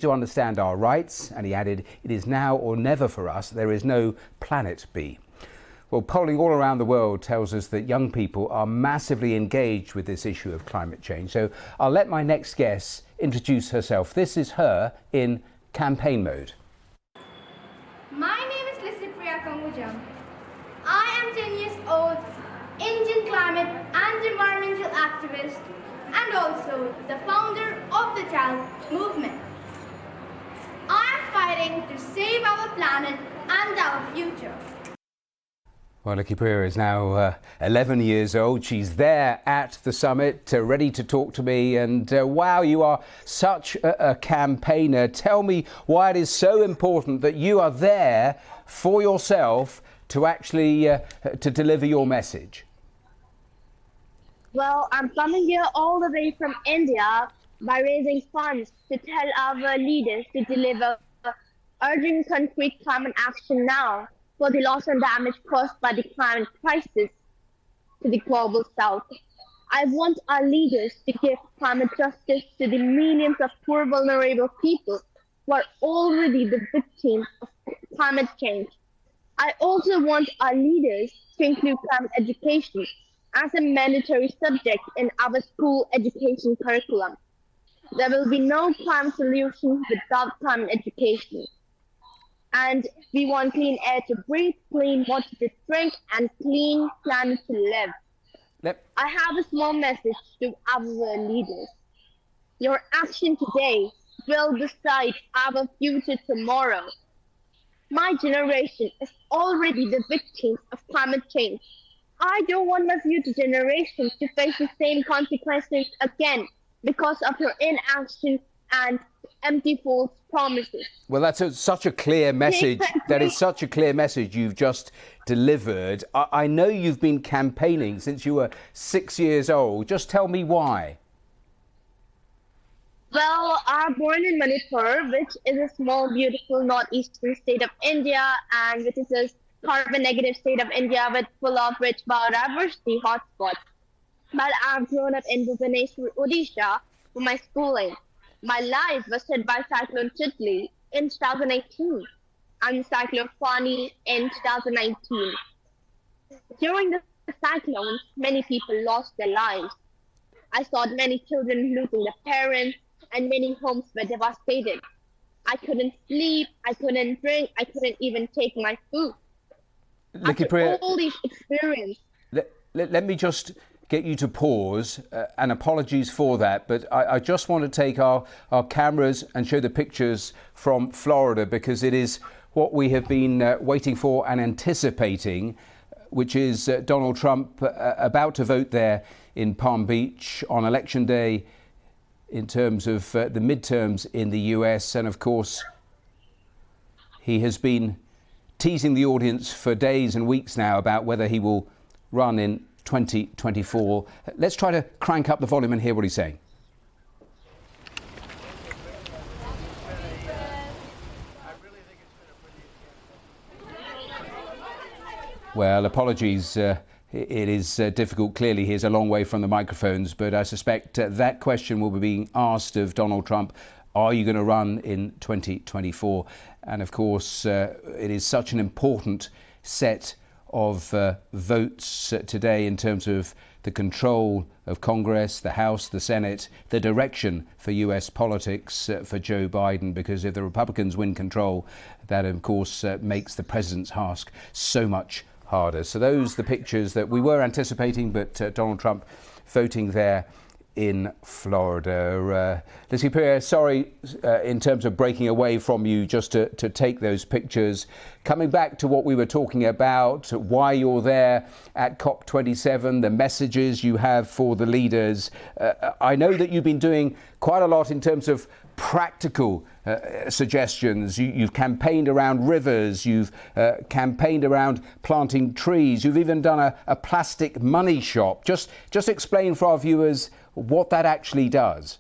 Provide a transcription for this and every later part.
to understand our rights, and he added, it is now or never for us. There is no planet B. Well, polling all around the world tells us that young people are massively engaged with this issue of climate change. So I'll let my next guest introduce herself. This is her in campaign mode. My name is Licypriya Kangujam. I am 10 years old, Indian climate and environmental activist, and also the founder of the Child Movement. I am fighting to save our planet and our future. Well, Licypriya is now 11 years old. She's there at the summit, ready to talk to me. And wow, you are such a campaigner. Tell me why it is so important that you are there for yourself to actually to deliver your message. Well, I'm coming here all the way from India by raising funds to tell our leaders to deliver urgent concrete climate action now for the loss and damage caused by the climate crisis to the global south. I want our leaders to give climate justice to the millions of poor vulnerable people who are already the victims of climate change. I also want our leaders to include climate education as a mandatory subject in our school education curriculum. There will be no climate solution without climate education. And we want clean air to breathe, clean water to drink, and clean planet to live. I have a small message to our leaders. Your action today will decide our future tomorrow. My generation is already the victims of climate change. I don't want my future generations to face the same consequences again because of your inaction and empty false promises. Well, that's such a clear message. That is such a clear message you've just delivered. I know you've been campaigning since you were 6 years old. Just tell me why. Well, I'm born in Manipur, which is a small, beautiful northeastern state of India, and which is a carbon-negative state of India with full of rich biodiversity hotspots. But I've grown up in Bhubaneswar, Odisha for my schooling. My life was hit by Cyclone Chitli in 2018 and Cyclone Fani in 2019. During the cyclones, many people lost their lives. I saw many children losing their parents, and many homes were devastated. I couldn't sleep, I couldn't drink, I couldn't even take my food. After all these experiences. Let me just get you to pause, and apologies for that, but I just want to take our cameras and show the pictures from Florida, because it is what we have been waiting for and anticipating, which is Donald Trump about to vote there in Palm Beach on Election Day in terms of the midterms in the US. And of course, he has been teasing the audience for days and weeks now about whether he will run in 2024. Let's try to crank up the volume and hear what he's saying. Well, apologies. It is difficult. Clearly, he's a long way from the microphones, but I suspect that question will be being asked of Donald Trump. Are you going to run in 2024? And of course, it is such an important set of votes today in terms of the control of Congress, the House, the Senate, the direction for US politics for Joe Biden, because if the Republicans win control, that of course makes the president's task so much harder. So those are the pictures that we were anticipating, but Donald Trump voting there in Florida. Licypriya, sorry in terms of breaking away from you just to take those pictures. Coming back to what we were talking about, why you're there at COP27, the messages you have for the leaders. I know that you've been doing quite a lot in terms of practical suggestions. You've campaigned around rivers, you've campaigned around planting trees, you've even done a plastic money shop. Just explain for our viewers what that actually does.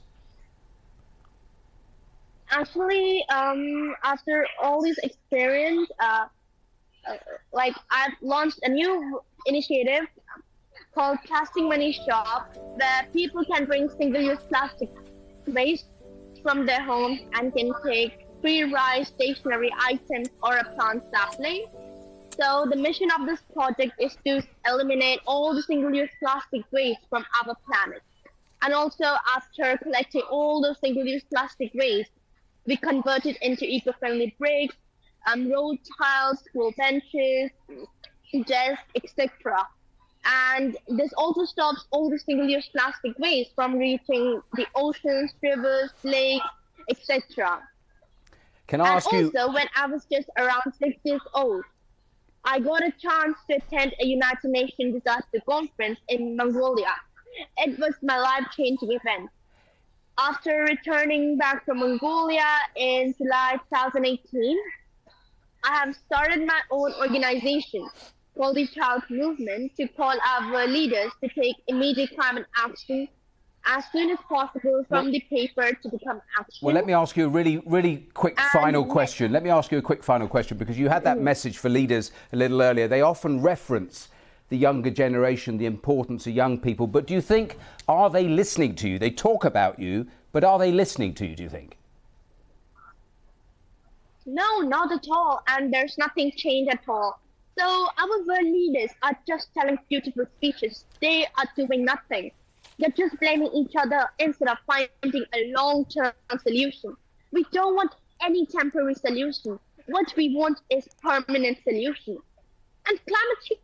Actually, after all this experience, like I've launched a new initiative called Plastic Money Shop, where people can bring single-use plastic waste from their homes and can take free rice, stationery items, or a plant sapling. So the mission of this project is to eliminate all the single-use plastic waste from our planet. And also, after collecting all those single-use plastic waste, we convert it into eco-friendly bricks, road tiles, school benches, desks, etc. And this also stops all the single-use plastic waste from reaching the oceans, rivers, lakes, etc. Can I ask you? Also, when I was just around 6 years old, I got a chance to attend a United Nations disaster conference in Mongolia. It was my life-changing event. After returning back from Mongolia in July 2018, I have started my own organization called the Child Movement to call our leaders to take immediate climate action as soon as possible from the paper to become action. Well, let me ask you a really quick final question. Let me ask you a quick final question, because you had that message for leaders a little earlier. They often reference the younger generation, the importance of young people. But do you think, are they listening to you? They talk about you, but are they listening to you, do you think? No, not at all. And there's nothing changed at all. So our world leaders are just telling beautiful speeches. They are doing nothing. They're just blaming each other instead of finding a long-term solution. We don't want any temporary solution. What we want is permanent solution. And climate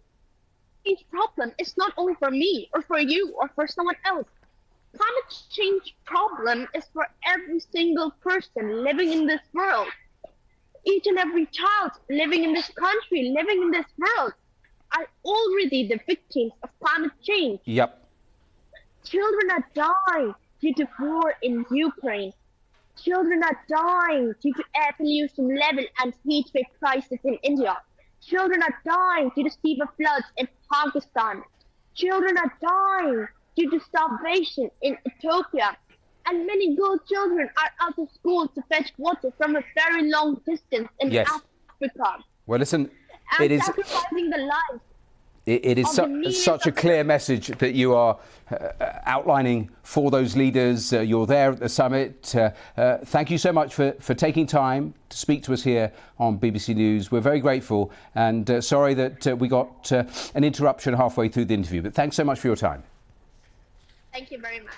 change problem is not only for me or for you or for someone else. Climate change problem is for every single person living in this world. Each and every child living in this country, living in this world, are already the victims of climate change. Yep. Children are dying due to war in Ukraine. Children are dying due to air pollution level and heat wave crisis in India. Children are dying due to severe floods in Pakistan. Children are dying due to starvation in Ethiopia. And many girl children are out of school to fetch water from a very long distance in Africa. Well, listen, and it is sacrificing the lives. It is such a clear message that you are outlining for those leaders. You're there at the summit. Thank you so much for taking time to speak to us here on BBC News. We're very grateful, and sorry that we got an interruption halfway through the interview. But thanks so much for your time. Thank you very much.